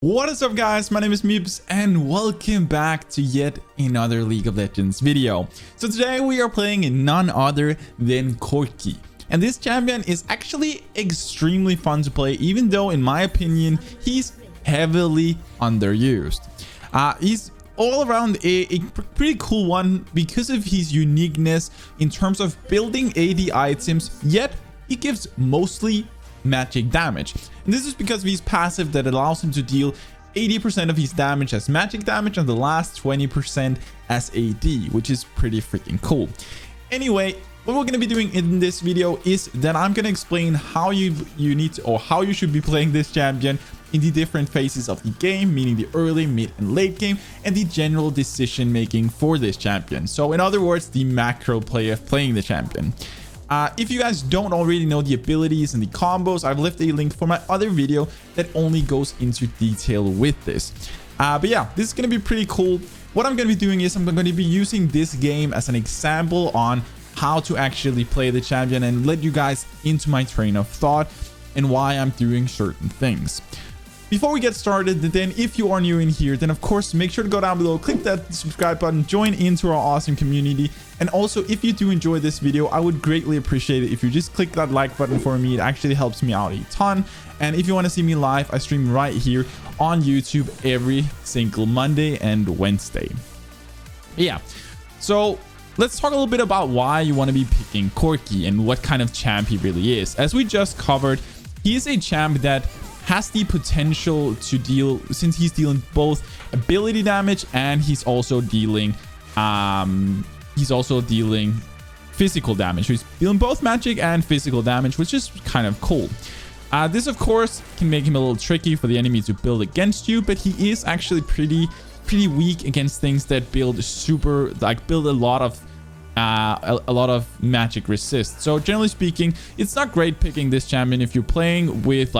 What is up, guys? My name is Meeps and welcome back to yet another League of Legends video. So today we are playing none other than Corki, and this champion is actually extremely fun to play, even though in my opinion he's heavily underused. He's all around a pretty cool one because of his uniqueness in terms of building AD items, yet he gives mostly magic damage, and this is because of his passive that allows him to deal 80% of his damage as magic damage and the last 20% as AD, which is pretty freaking cool. Anyway, what we're going to be doing in this video is that I'm going to explain how you need to, or how you should be playing this champion in the different phases of the game, meaning the early, mid, and late game, and the general decision making for this champion. So in other words, the macro play of playing the champion. If you guys don't already know the abilities and the combos, I've left a link for my other video that only goes into detail with this. But yeah, this is going to be pretty cool. What I'm going to be doing is I'm going to be using this game as an example on how to actually play the champion and let you guys into my train of thought and why I'm doing certain things. Before we get started, then if you are new in here, then of course make sure to go down below, click that subscribe button, join into our awesome community. And also, if you do enjoy this video, I would greatly appreciate it if you just click that like button for me. It actually helps me out a ton. And if you want to see me live, I stream right here on YouTube every single Monday and Wednesday. Yeah, so let's talk a little bit about why you want to be picking Corki and what kind of champ he really is. As we just covered, he is a champ that has the potential to deal, since he's dealing both ability damage and he's also dealing physical damage. He's dealing both magic and physical damage, which is kind of cool. This of course can make him a little tricky for the enemy to build against you, but he is actually pretty weak against things that build a lot of magic resist. So generally speaking, it's not great picking this champion if you're playing with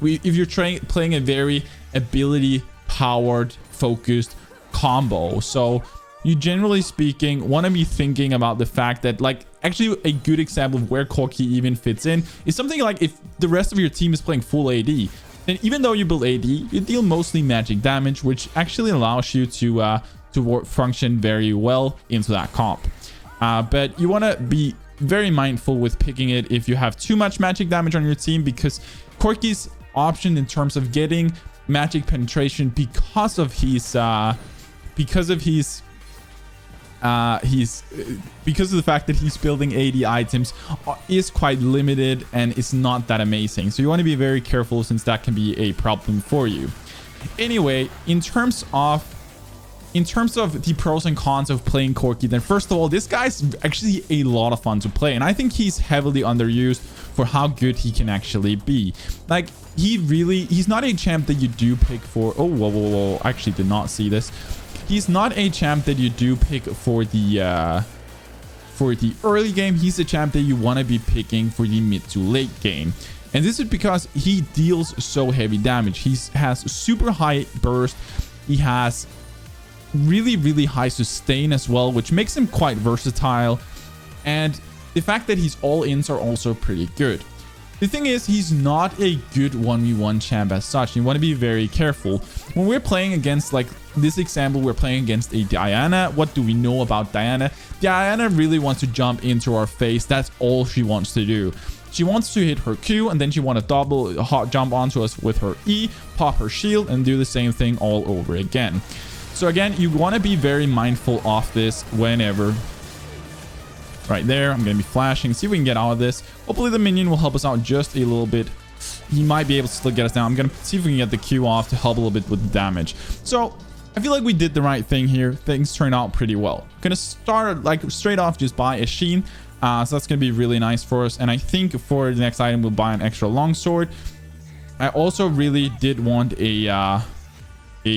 if you're playing a very ability powered focused combo. So you generally speaking want to be thinking about the fact that, actually a good example of where Corki even fits in is something like if the rest of your team is playing full AD, then even though you build AD, you deal mostly magic damage, which actually allows you to function very well into that comp. But you want to be very mindful with picking it if you have too much magic damage on your team, because Corki's option in terms of getting magic penetration because of the fact that he's building AD items is quite limited and it's not that amazing. So you want to be very careful, since that can be a problem for you. Anyway, in terms of the pros and cons of playing Corki, then first of all, this guy's actually a lot of fun to play, and I think he's heavily underused for how good he can actually be. He's not a champ that you do pick for. Oh, whoa, I actually did not see this. He's not a champ that you do pick for the early game. He's a champ that you want to be picking for the mid to late game, and this is because he deals so heavy damage. He has super high burst. He has really high sustain as well, which makes him quite versatile, and the fact that his all-ins are also pretty good. The thing is, he's not a good 1v1 champ as such. You want to be very careful when we're playing against, this example, we're playing against a Diana. What do we know about Diana? Diana really wants to jump into our face. That's all she wants to do. She wants to hit her Q, and then she wants to jump onto us with her E, pop her shield, and do the same thing all over again. So again, you want to be very mindful of this whenever. Right there, I'm going to be flashing, see if we can get out of this. Hopefully the minion will help us out just a little bit. He might be able to still get us down. I'm going to see if we can get the Q off to help a little bit with the damage. So I feel like we did the right thing here. Things turned out pretty well. Going to start straight off just buy a Sheen. So that's going to be really nice for us. And I think for the next item, we'll buy an extra longsword. I also really did want a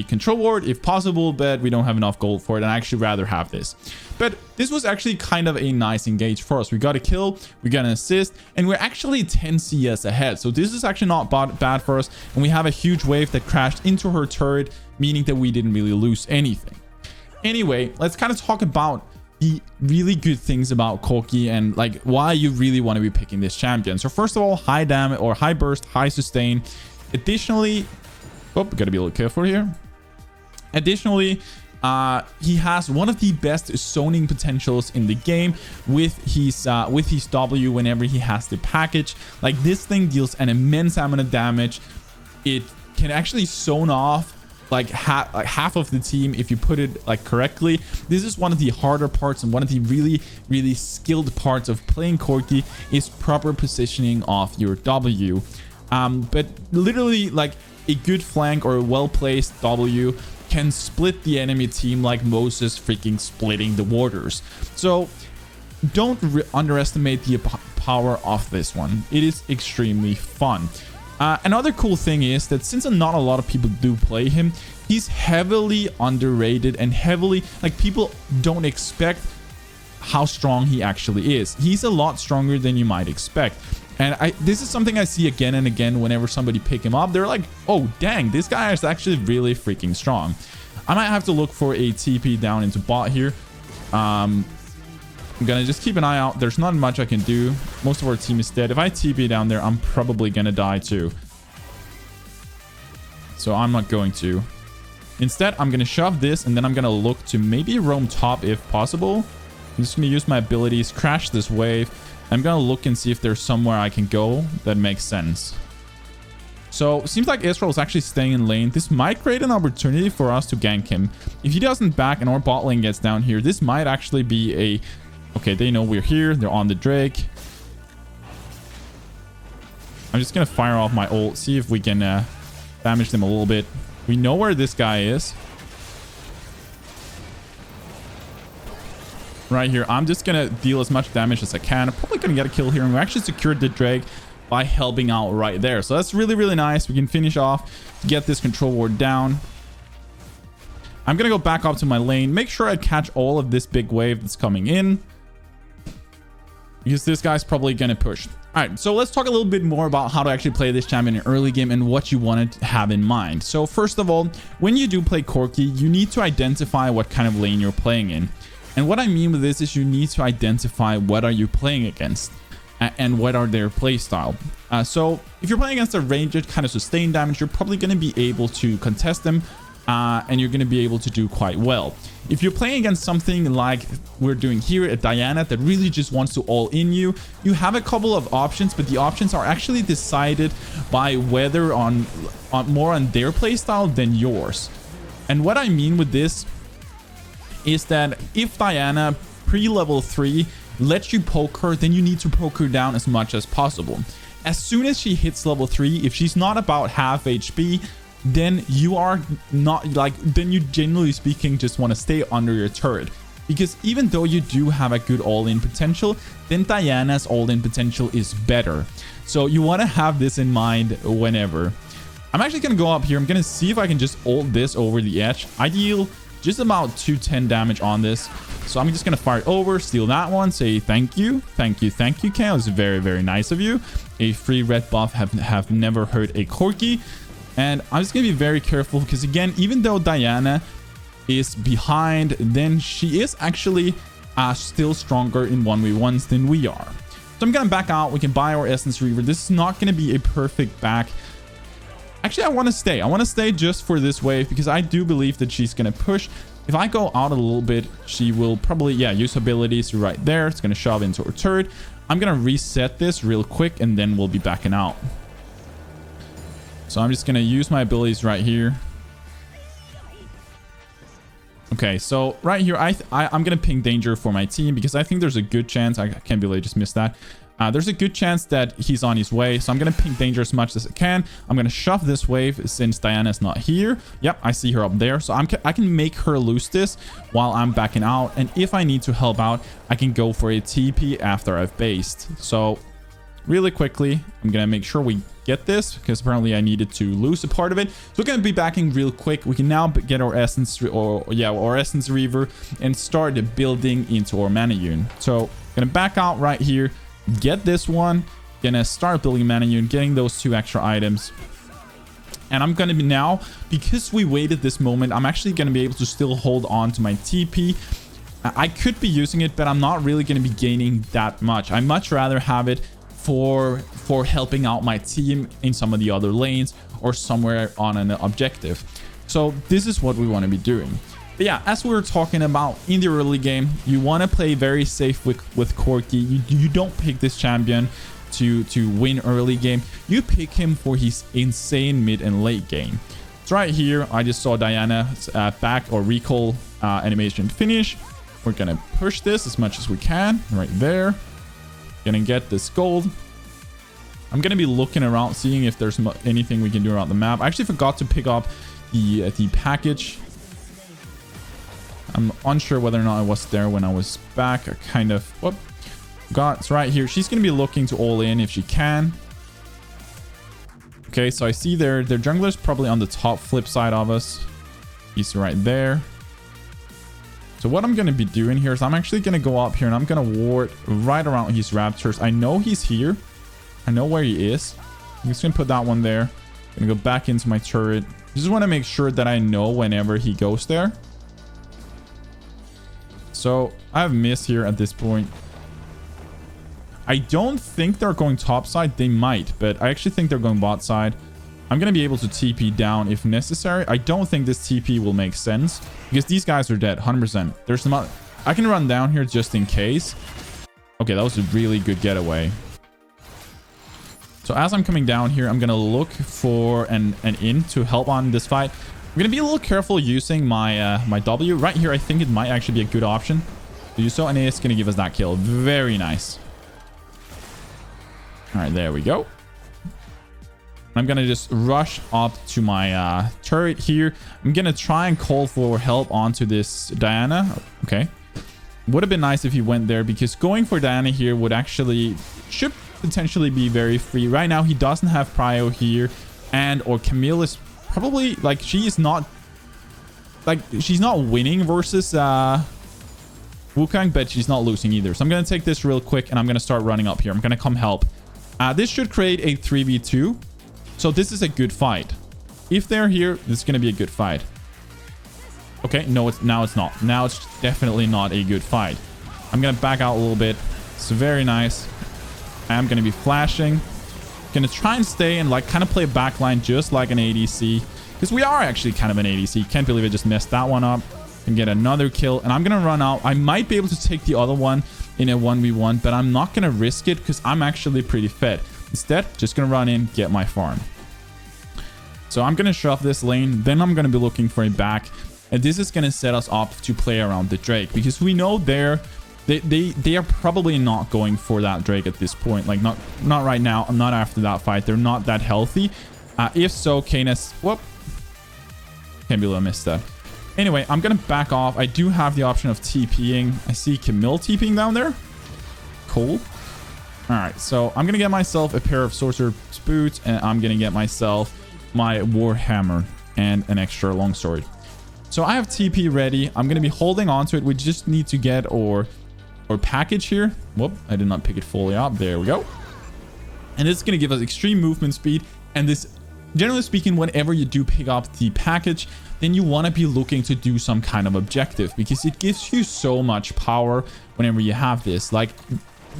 control ward if possible, but we don't have enough gold for it, and I actually rather have this. But this was actually kind of a nice engage for us. We got a kill, we got an assist, and we're actually 10 CS ahead. So this is actually not bad for us, and we have a huge wave that crashed into her turret, meaning that we didn't really lose anything. Anyway, let's kind of talk about the really good things about Corki and why you really want to be picking this champion. So first of all, high damage or high burst, high sustain. Additionally, Oh, gotta be a little careful here. Additionally, he has one of the best zoning potentials in the game with his W whenever he has the package. Like, this thing deals an immense amount of damage. It can actually zone off like half of the team if you put it like correctly. This is one of the harder parts, and one of the really skilled parts of playing Corki is proper positioning of your W. But literally, like, a good flank or a well-placed W can split the enemy team like Moses freaking splitting the waters. So don't underestimate the power of this one. It is extremely fun. Another cool thing is that since not a lot of people do play him, he's heavily underrated and heavily, like, people don't expect how strong he actually is. He's a lot stronger than you might expect. And this is something I see again and again whenever somebody pick him up. They're like, oh, dang, this guy is actually really freaking strong. I might have to look for a TP down into bot here. I'm gonna just keep an eye out. There's not much I can do. Most of our team is dead. If I TP down there, I'm probably gonna die too. So I'm not going to. Instead, I'm gonna shove this, and then I'm gonna look to maybe roam top if possible. I'm just gonna use my abilities, crash this wave. I'm gonna look and see if there's somewhere I can go that makes sense. So seems like Israel is actually staying in lane. This might create an opportunity for us to gank him. If he doesn't back and our bot lane gets down here, this might actually be a... Okay, they know we're here. They're on the Drake. I'm just gonna fire off my ult, see if we can damage them a little bit. We know where this guy is. Right here, I'm just gonna deal as much damage as I can. I'm probably gonna get a kill here, and we actually secured the Drake by helping out right there. So that's really nice. We can finish off, get this control ward down. I'm gonna go back up to my lane, make sure I catch all of this big wave that's coming in, because this guy's probably gonna push. All right, so let's talk a little bit more about how to actually play this champion in early game and what you want to have in mind. So first of all, when you do play Corki, you need to identify what kind of lane you're playing in. And what I mean with this is you need to identify what are you playing against and what are their play style. So if you're playing against a ranged kind of sustained damage, you're probably going to be able to contest them and you're going to be able to do quite well. If you're playing against something like we're doing here at Diana that really just wants to all in you, you have a couple of options, but the options are actually decided by whether on more on their play style than yours. And what I mean with this is that if Diana pre-level 3 lets you poke her, then you need to poke her down as much as possible. As soon as she hits level 3, if she's not about half HP, then you are not like, then you generally speaking just want to stay under your turret. Because even though you do have a good all-in potential, then Diana's all-in potential is better. So you want to have this in mind whenever. I'm actually going to go up here. I'm going to see if I can just ult this over the edge. I deal just about 210 damage on this. So I'm just going to fire it over, steal that one, say thank you, Kale. It's very nice of you. A free red buff have never hurt a Corki. And I'm just going to be very careful because, again, even though Diana is behind, then she is actually still stronger in 1v1s than we are. So I'm going to back out. We can buy our Essence Reaver. This is not going to be a perfect back. Actually, I want to stay. I want to stay just for this wave because I do believe that she's going to push. If I go out a little bit, she will probably, use abilities right there. It's going to shove into her turret. I'm going to reset this real quick and then we'll be backing out. So I'm just going to use my abilities right here. Okay, so right here, I'm going to ping danger for my team because I think there's a good chance. I can't believe I just missed that. There's a good chance that he's on his way. So I'm going to ping danger as much as I can. I'm going to shove this wave since Diana's not here. Yep, I see her up there. So I can make her lose this while I'm backing out. And if I need to help out, I can go for a TP after I've based. So really quickly, I'm going to make sure we get this because apparently I needed to lose a part of it. So we're going to be backing real quick. We can now get our Essence our Essence Reaver and start building into our Mana Unit. So I'm going to back out right here. Get this one, gonna start building Mana Unit, getting those 2 extra items. And I'm gonna be now, because we waited this moment, I'm actually gonna be able to still hold on to my TP. I could be using it, but I'm not really gonna be gaining that much. I much rather have it for helping out my team in some of the other lanes or somewhere on an objective. So this is what we want to be doing. But yeah, as we were talking about in the early game, you want to play very safe with Corki. You don't pick this champion to win early game. You pick him for his insane mid and late game. So right here, I just saw Diana's back or recall animation finish. We're gonna push this as much as we can right there. Gonna get this gold. I'm gonna be looking around, seeing if there's anything we can do around the map. I actually forgot to pick up the package. I'm unsure whether or not I was there when I was back. I kind of it's right here. She's gonna be looking to all in if she can. Okay, so I see their jungler's probably on the top flip side of us. He's right there. So what I'm going to be doing here is I'm actually going to go up here and I'm going to ward right around his raptors. I know he's here. I know where he is. I'm just going to put that one there. I'm going to go back into my turret. Just want to make sure that I know whenever he goes there. So I have missed here at this point. I don't think they're going top side. They might, but I actually think they're going bot side. I'm going to be able to TP down if necessary. I don't think this TP will make sense because these guys are dead 100%. There's not. I can run down here just in case. Okay, that was a really good getaway. So as I'm coming down here, I'm going to look for an in to help on this fight. I'm going to be a little careful using my my W. Right here, I think it might actually be a good option to do so. And it's going to give us that kill. Very nice. All right, there we go. I'm going to just rush up to my turret here. I'm going to try and call for help onto this Diana. Okay. Would have been nice if he went there because going for Diana here would actually should potentially be very free. Right now, he doesn't have prio here or Camille is probably like she's not winning versus Wukong, but she's not losing either. So I'm going to take this real quick and I'm going to start running up here. I'm going to come help. This should create a 3v2. So this is a good fight. If they're here, this is going to be a good fight. Okay, no, now it's not. Now it's definitely not a good fight. I'm going to back out a little bit. It's very nice. I'm going to be flashing. Going to try and stay and like kind of play backline just like an ADC. Because we are actually kind of an ADC. Can't believe I just messed that one up. And get another kill. And I'm going to run out. I might be able to take the other one in a 1v1. But I'm not going to risk it because I'm actually pretty fed. Instead, just going to run in, get my farm. So I'm going to shove this lane. Then I'm going to be looking for a back. And this is going to set us up to play around the Drake. Because we know they are probably not going for that Drake at this point. Like, not right now. Not after that fight. They're not that healthy. If so, Canis... Whoop. Can't believe I missed that. Anyway, I'm going to back off. I do have the option of TPing. I see Camille TPing down there. Cool. Alright, so I'm going to get myself a pair of Sorcerer's Boots. And I'm going to get myself my Warhammer and an extra longsword. So I have TP ready. I'm going to be holding on to it. We just need to get or package here. Whoop, I did not pick it fully up. There we go. And it's going to give us extreme movement speed. And this, generally speaking, whenever you do pick up the package, then you want to be looking to do some kind of objective because it gives you so much power whenever you have this. Like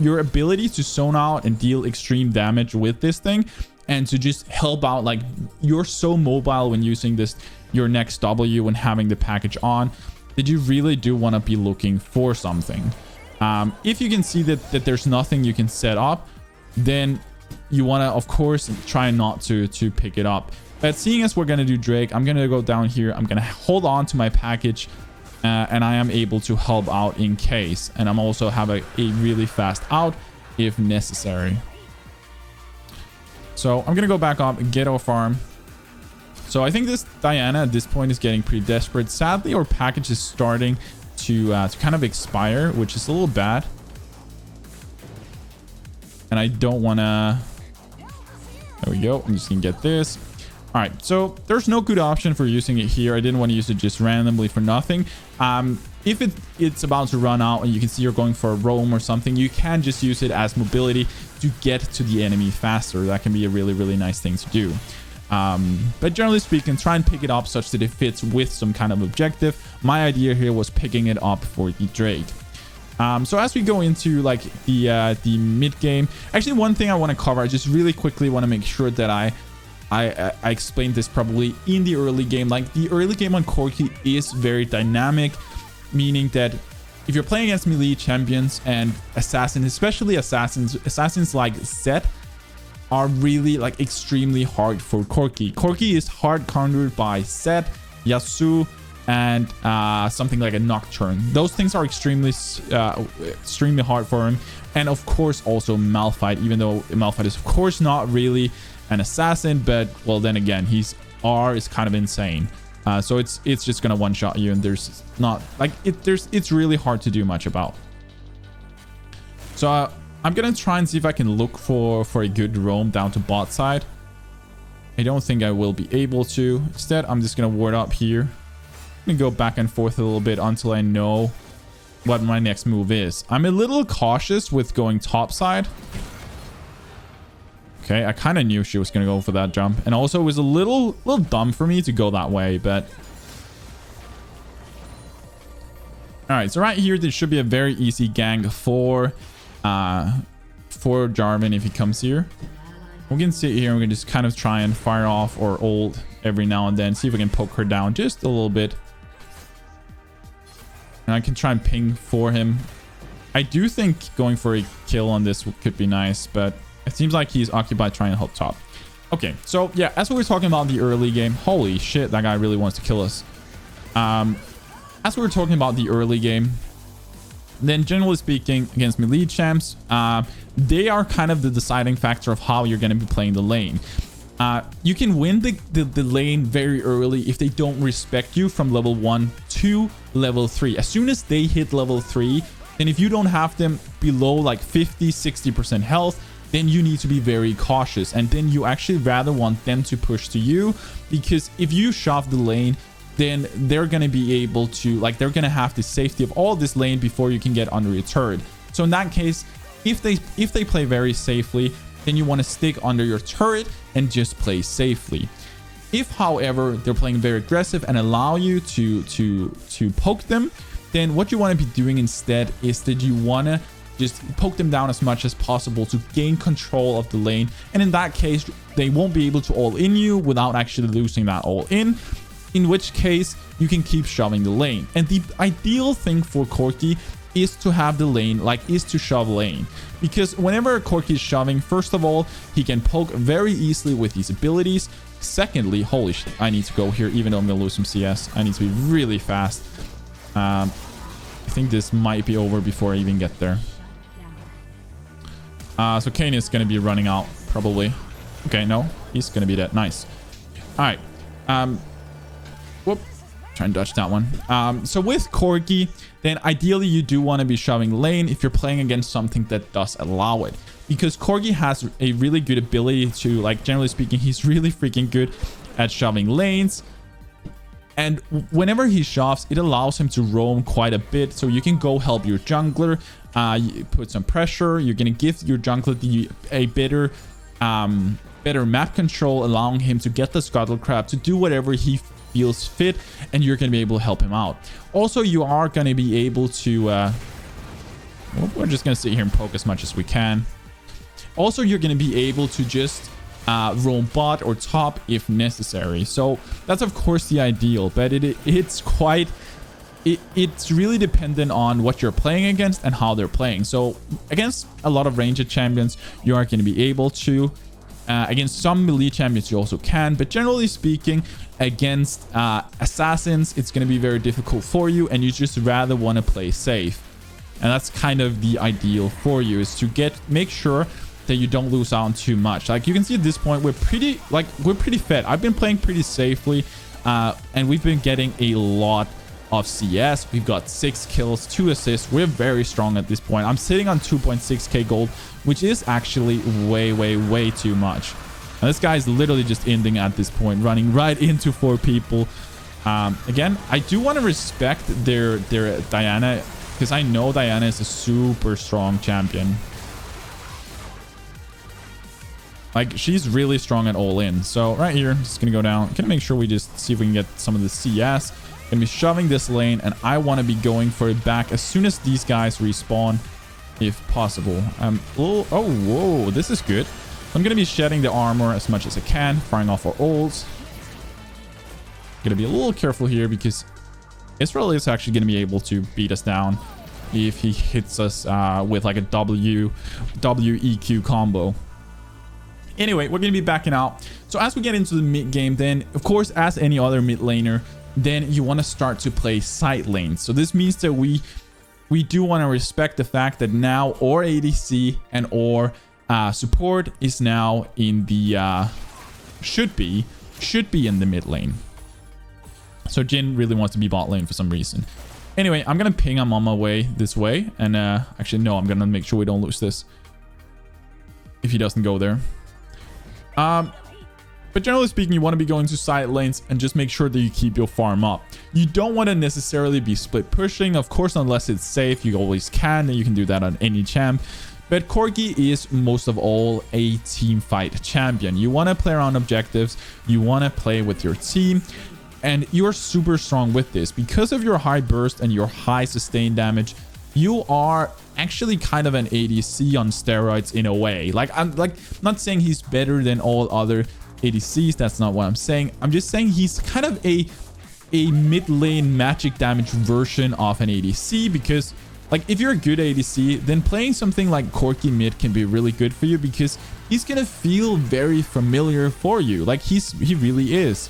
your ability to zone out and deal extreme damage with this thing and to just help out. Like you're so mobile when using this, your next W when having the package on, that you really do want to be looking for something. If you can see that there's nothing you can set up, then you want to, of course, try not to pick it up. But seeing as we're going to do Drake, I'm going to go down here. I'm going to hold on to my package and I am able to help out in case. And I'm also have a really fast out if necessary. So I'm going to go back up and get our farm. So I think this Diana at this point is getting pretty desperate. Sadly, our package is starting to kind of expire, which is a little bad. And I don't want to... There we go. I'm just going to get this. All right. So there's no good option for using it here. I didn't want to use it just randomly for nothing. If it's about to run out and you can see you're going for a roam or something, you can just use it as mobility to get to the enemy faster. That can be a really, really nice thing to do. But generally speaking, try and pick it up such that it fits with some kind of objective. My idea here was picking it up for the Drake. So as we go into like the mid game, actually one thing I want to cover, I just really quickly want to make sure that I explained this probably in the early game. Like the early game on Corki is very dynamic, meaning that if you're playing against melee champions and assassins, especially assassins like Zed are really like extremely hard for Corki. Corki is hard countered by Zed, Yasuo, and something like a Nocturne. Those things are extremely hard for him. And of course also Malphite, even though Malphite is of course not really an assassin, but well, then again, his R is kind of insane. So it's just gonna one-shot you, and there's not like it's really hard to do much about. So I'm gonna try and see if I can look for a good roam down to bot side. I don't think I will be able to. Instead, I'm just gonna ward up here. I'm gonna go back and forth a little bit until I know what my next move is. I'm a little cautious with going top side. Okay, I kind of knew she was gonna go for that jump, and also it was a little dumb for me to go that way, but all right. So right here, there should be a very easy gank for Jarvan if he comes here. We can sit here and we can just kind of try and fire off or ult every now and then, see if we can poke her down just a little bit. And I can try and ping for him. I do think going for a kill on this could be nice, but it seems like he's occupied trying to hold top. Okay, so yeah, as we were talking about the early game, holy shit, that guy really wants to kill us. As we were talking about the early game, then generally speaking, against melee champs, they are kind of the deciding factor of how you're going to be playing the lane. You can win the lane very early if they don't respect you from level 1 to level 3. As soon as they hit level 3, then if you don't have them below like 50-60% health, then you need to be very cautious, and then you actually rather want them to push to you, because if you shove the lane, then they're going to be able to, like, they're going to have the safety of all this lane before you can get under your turret. So in that case, if they play very safely, then you want to stick under your turret and just play safely. If, however, they're playing very aggressive and allow you to poke them, then what you want to be doing instead is that you want to just poke them down as much as possible to gain control of the lane. And in that case, they won't be able to all in you without actually losing that all in which case you can keep shoving the lane. And the ideal thing for Corki is to have the lane, is to shove lane, because whenever Corki is shoving, first of all, he can poke very easily with his abilities. Secondly, holy shit, I need to go here even though I'm gonna lose some CS. I need to be really fast. I think this might be over before I even get there. So Kane is gonna be running out probably. Okay, no, he's gonna be dead. Nice. All right. Whoop. Try and dodge that one. So with Corki, then ideally you do want to be shoving lane if you're playing against something that does allow it, because Corki has a really good ability to, like, generally speaking, he's really freaking good at shoving lanes. And whenever he shoves, it allows him to roam quite a bit, so you can go help your jungler, you put some pressure, you're gonna give your jungler a better map control, allowing him to get the scuttle crab to do whatever he feels fit, and you're going to be able to help him out. Also, you are going to be able to we're just going to sit here and poke as much as we can. Also, you're going to be able to just roam bot or top if necessary. So that's of course the ideal, but it's really dependent on what you're playing against and how they're playing. So against a lot of ranged champions, you are going to be able to. Against some melee champions you also can, but generally speaking, against assassins, it's going to be very difficult for you, and you just rather want to play safe. And that's kind of the ideal for you, is to make sure that you don't lose out on too much. Like you can see at this point, we're pretty fed. I've been playing pretty safely, and we've been getting a lot of CS. We've got 6 kills, 2 assists. We're very strong at this point. I'm sitting on 2.6k gold, which is actually way too much. And this guy is literally just ending at this point, running right into 4 people. Again, I do want to respect their Diana, because I know Diana is a super strong champion. Like, she's really strong at all in. So right here, just gonna go down. Gonna make sure we just see if we can get some of the CS. Gonna be shoving this lane, and I want to be going for it back as soon as these guys respawn, if possible. Oh, whoa, this is good. I'm gonna be shedding the armor as much as I can, firing off our ults. Gonna be a little careful here because Israel is actually gonna be able to beat us down if he hits us with like a WEQ combo. Anyway, we're gonna be backing out. So as we get into the mid game, then of course, as any other mid laner, then you want to start to play side lanes. So this means that we do want to respect the fact that now our ADC and our support is now in the should be in the mid lane. So Jhin really wants to be bot lane for some reason. Anyway, I'm gonna ping him on my way this way, and actually no, I'm gonna make sure we don't lose this if he doesn't go there. But generally speaking, you want to be going to side lanes and just make sure that you keep your farm up. You don't want to necessarily be split pushing, of course, unless it's safe. You always can, and you can do that on any champ. But Corki is most of all a team fight champion. You want to play around objectives. You want to play with your team. And you're super strong with this. Because of your high burst and your high sustain damage, you are actually kind of an ADC on steroids in a way. I'm not saying he's better than all other ADCs. That's not what I'm saying. I'm just saying he's kind of a mid lane magic damage version of an ADC, because like if you're a good ADC, then playing something like Corki mid can be really good for you because he's gonna feel very familiar for you. Like he really is.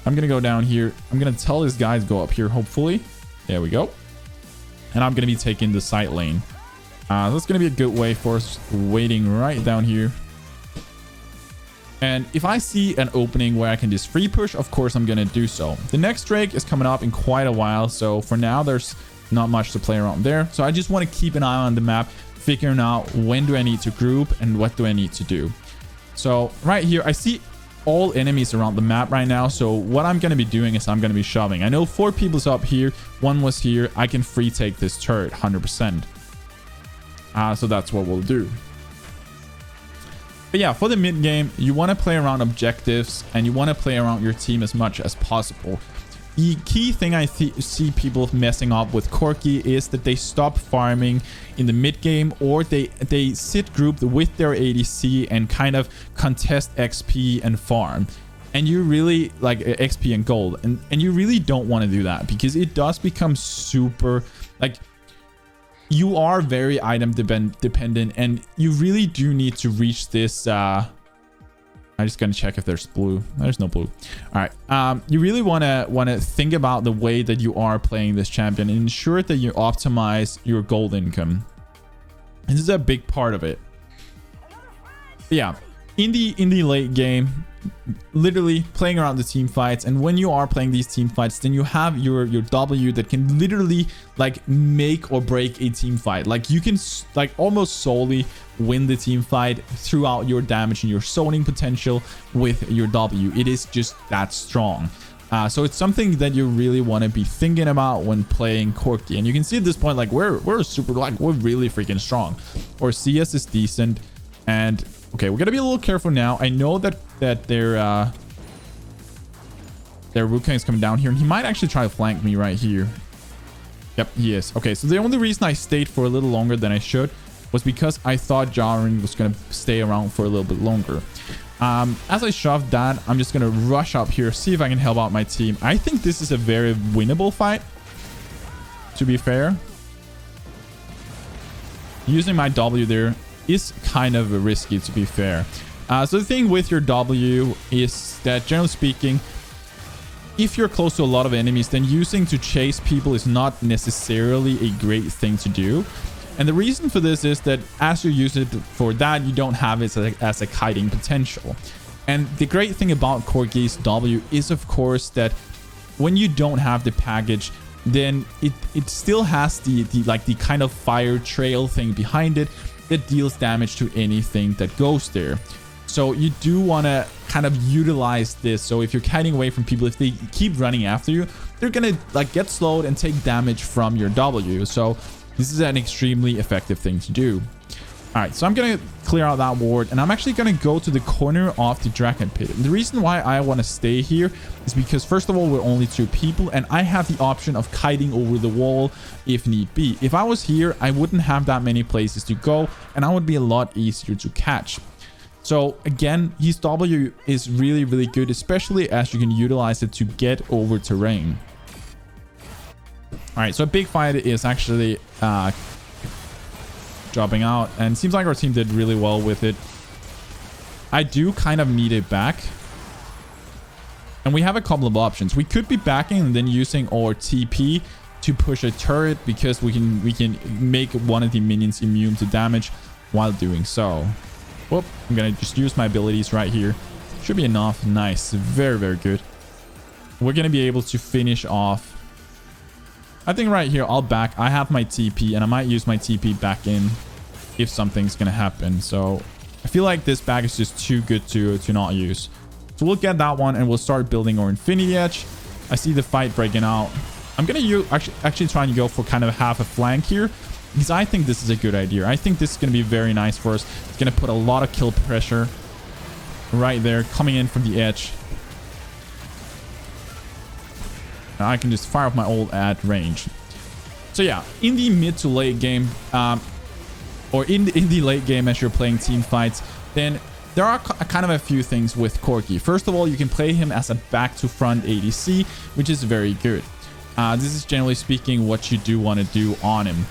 I'm gonna go down here. I'm gonna tell his guys go up here, hopefully. There we go. And I'm gonna be taking the side lane. That's gonna be a good way for us, waiting right down here. And if I see an opening where I can just free push, of course I'm gonna do so. The next Drake is coming up in quite a while, so for now there's not much to play around there. So I just want to keep an eye on the map, figuring out when do I need to group and what do I need to do. So right here, I see all enemies around the map right now. So what I'm going to be doing is I'm going to be shoving. I know 4 people's up here. 1 was here. I can free take this turret 100%. So that's what we'll do. But yeah, for the mid game, you want to play around objectives and you want to play around your team as much as possible. The key thing I see people messing up with Corki is that they stop farming in the mid game, or they sit grouped with their ADC and kind of contest XP and farm. And you really like XP and gold, and you really don't want to do that, because it does become super like you are very item dependent, and you really do need to reach this I'm just gonna check if there's blue. There's no blue. All right. You really wanna think about the way that you are playing this champion and ensure that you optimize your gold income. This is a big part of it. But yeah, in the late game, literally playing around the team fights, and when you are playing these team fights, then you have your W that can literally like make or break a team fight. Like you can like almost solely win the team fight throughout your damage and your zoning potential with your W. It is just that strong. So it's something that you really want to be thinking about when playing Corki. And you can see at this point, like we're super, like we're really freaking strong. Our CS is decent. And okay, we're gonna be a little careful now. I know that their Rukan is coming down here, and he might actually try to flank me right here. Yep, he is. Okay, so the only reason I stayed for a little longer than I should was because I thought Jaren was gonna stay around for a little bit longer. As I shoved that, I'm just gonna rush up here, see if I can help out my team. I think this is a very winnable fight, to be fair. Using my W there is kind of risky, to be fair. So the thing with your W is that, generally speaking, if you're close to a lot of enemies, then using to chase people is not necessarily a great thing to do. And the reason for this is that as you use it for that, you don't have it as a kiting potential. And the great thing about Corki's W is, of course, that when you don't have the package, then it still has the kind of fire trail thing behind it that deals damage to anything that goes there. So you do want to kind of utilize this. So if you're kiting away from people, if they keep running after you, they're gonna like get slowed and take damage from your W. So this is an extremely effective thing to do. All right, so I'm going to clear out that ward, and I'm actually going to go to the corner of the Dragon Pit. And the reason why I want to stay here is because, first of all, we're only 2 people, and I have the option of kiting over the wall if need be. If I was here, I wouldn't have that many places to go, and I would be a lot easier to catch. So again, his W is really, really good, especially as you can utilize it to get over terrain. All right, so a big fight is actually dropping out, and it seems like our team did really well with it. I do kind of need it back, and we have a couple of options. We could be backing and then using our TP to push a turret, because we can make one of the minions immune to damage while doing so. Whoop, I'm gonna just use my abilities right here. Should be enough. Nice, very, very good. We're gonna be able to finish off. I think right here I'll back. I have my TP, and I might use my TP back in if something's gonna happen. So I feel like this bag is just too good to not use. So we'll get that one, and we'll start building our Infinity Edge. I see the fight breaking out. I'm gonna use actually trying to go for kind of half a flank here, because I think this is a good idea. I think this is gonna be very nice for us. It's gonna put a lot of kill pressure right there coming in from the edge. Now I can just fire off my ult at range. So yeah, in the mid to late game, or in the late game as you're playing team fights, then there are kind of a few things with Corki. First of all, you can play him as a back to front ADC, which is very good. This is generally speaking what you do want to do on him.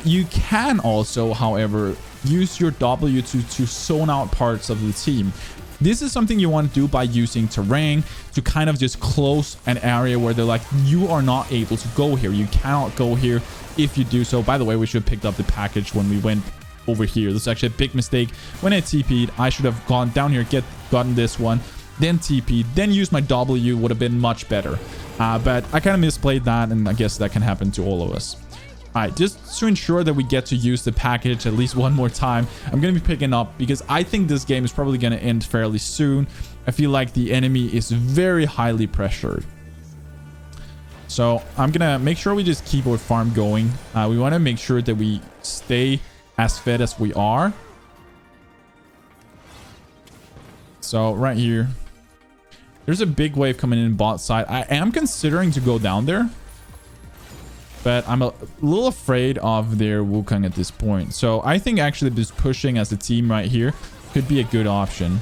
You can also, however, use your W to zone out parts of the team. This is something you want to do by using terrain to kind of just close an area where they're like, you are not able to go here. You cannot go here. If you do so, by the way, we should have picked up the package when we went over here. This is actually a big mistake. When I TP'd, I should have gone down here, gotten this one, then TP'd, then used my W. Would have been much better. But I kind of misplayed that, and I guess that can happen to all of us. All right, just to ensure that we get to use the package at least one more time, I'm going to be picking up, because I think this game is probably going to end fairly soon. I feel like the enemy is very highly pressured. So I'm going to make sure we just keep our farm going. We want to make sure that we stay as fed as we are. So right here, there's a big wave coming in bot side. I am considering to go down there, but I'm a little afraid of their Wukong at this point. So I think actually just pushing as a team right here could be a good option.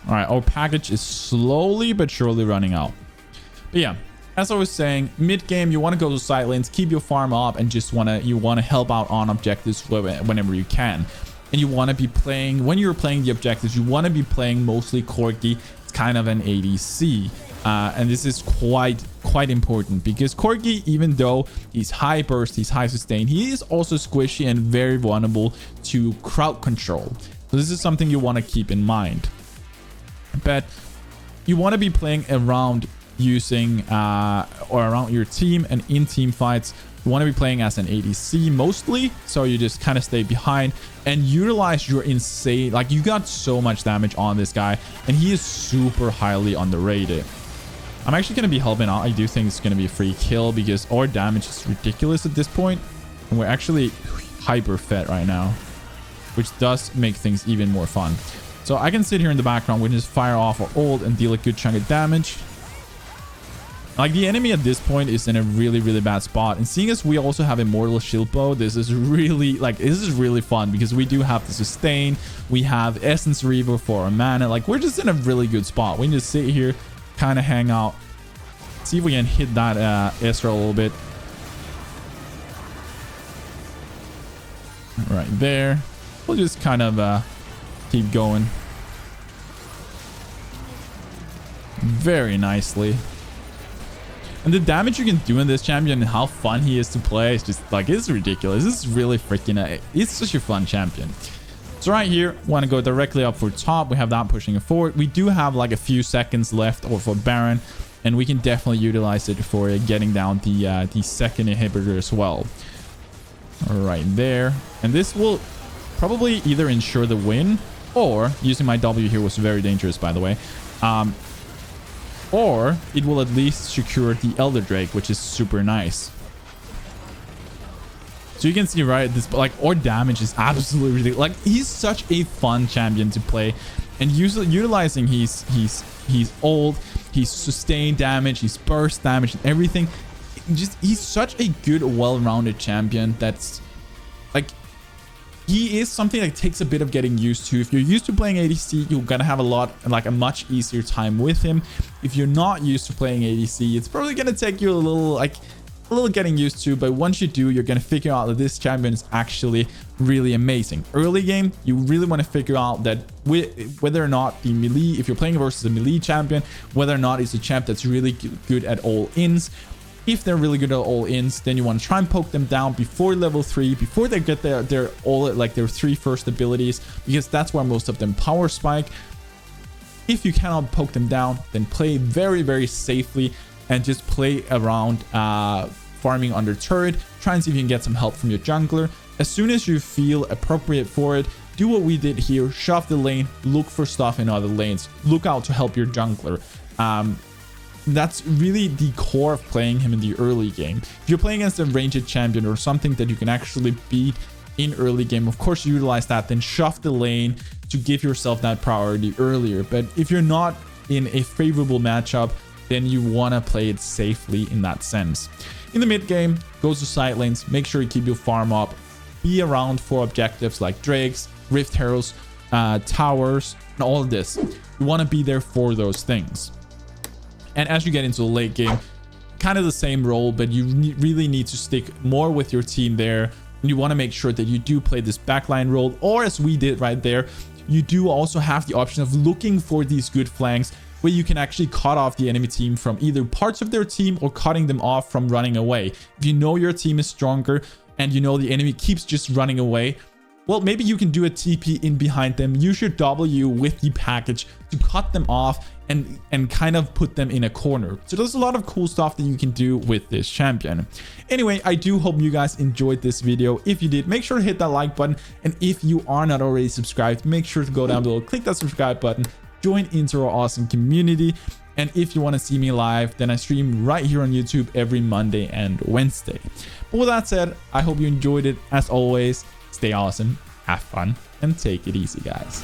All right, our package is slowly but surely running out. But yeah, as I was saying, mid game you want to go to side lanes, keep your farm up, and just you want to help out on objectives whenever you can. And you want to be playing, when you're playing the objectives, you want to be playing mostly Corki. It's kind of an ADC. And this is quite important, because Corki, even though he's high burst, he's high sustain, he is also squishy and very vulnerable to crowd control. So this is something you want to keep in mind. But you want to be playing around using or around your team, and in team fights you want to be playing as an ADC mostly, so you just kind of stay behind and utilize your insane, like, you got so much damage on this guy, and he is super highly underrated. I'm actually going to be helping out. I do think it's going to be a free kill, because our damage is ridiculous at this point, and we're actually hyper fed right now, which does make things even more fun. So I can sit here in the background, we can just fire off our ult and deal a good chunk of damage. Like, the enemy at this point is in a really, really bad spot. And seeing as we also have Immortal Shield Bow, this is really fun, because we do have the sustain. We have Essence Reaver for our mana. Like, we're just in a really good spot. We can just sit here, kind of hang out, see if we can hit that Ezra a little bit. Right there. We'll just kind of keep going. Very nicely. And the damage you can do in this champion and how fun he is to play is just like, it's ridiculous. This is really freaking, it's such a fun champion. So right here, want to go directly up for top. We have that pushing it forward. We do have like a few seconds left or for Baron, and we can definitely utilize it for getting down the second inhibitor as well. Right there. And this will probably either ensure the win, or using my W here was very dangerous, by the way. or it will at least secure the Elder Drake, which is super nice. So you can see, right, this like or damage is absolutely ridiculous. Like, he's such a fun champion to play, and utilizing he's old, he's sustained damage, he's burst damage and everything. He's such a good, well-rounded champion that's like, he is something that takes a bit of getting used to. If you're used to playing ADC, you're gonna have a much easier time with him. If you're not used to playing ADC, it's probably gonna take you a little getting used to, but once you do, you're gonna figure out that this champion is actually really amazing. Early game, you really want to figure out that whether or not the melee, if you're playing versus a melee champion, whether or not it's a champ that's really good at all ins. If they're really good at all ins, then you want to try and poke them down before level 3, before they get their all, like their 3 first abilities, because that's where most of them power spike. If you cannot poke them down, then play very, very safely and just play around farming under turret. Try and see if you can get some help from your jungler. As soon as you feel appropriate for it, do what we did here, shove the lane, look for stuff in other lanes, look out to help your jungler. That's really the core of playing him in the early game. If you're playing against a ranged champion or something that you can actually beat in early game, of course utilize that, then shove the lane to give yourself that priority earlier. But if you're not in a favorable matchup, then you want to play it safely in that sense. In the mid game, go to side lanes, make sure you keep your farm up, be around for objectives like drakes, rift heralds, towers, and all of this. You want to be there for those things. And as you get into the late game, kind of the same role, but you really need to stick more with your team there. And you want to make sure that you do play this backline role, or as we did right there, you do also have the option of looking for these good flanks where you can actually cut off the enemy team from either parts of their team or cutting them off from running away. If you know your team is stronger and you know the enemy keeps just running away, well, maybe you can do a TP in behind them, use your W with the package to cut them off and kind of put them in a corner. So there's a lot of cool stuff that you can do with this champion. Anyway, I do hope you guys enjoyed this video. If you did, make sure to hit that like button. And if you are not already subscribed, make sure to go down below, click that subscribe button, join into our awesome community. And if you want to see me live, then I stream right here on YouTube every Monday and Wednesday. But with that said, I hope you enjoyed it. As always, stay awesome, have fun, and take it easy, guys.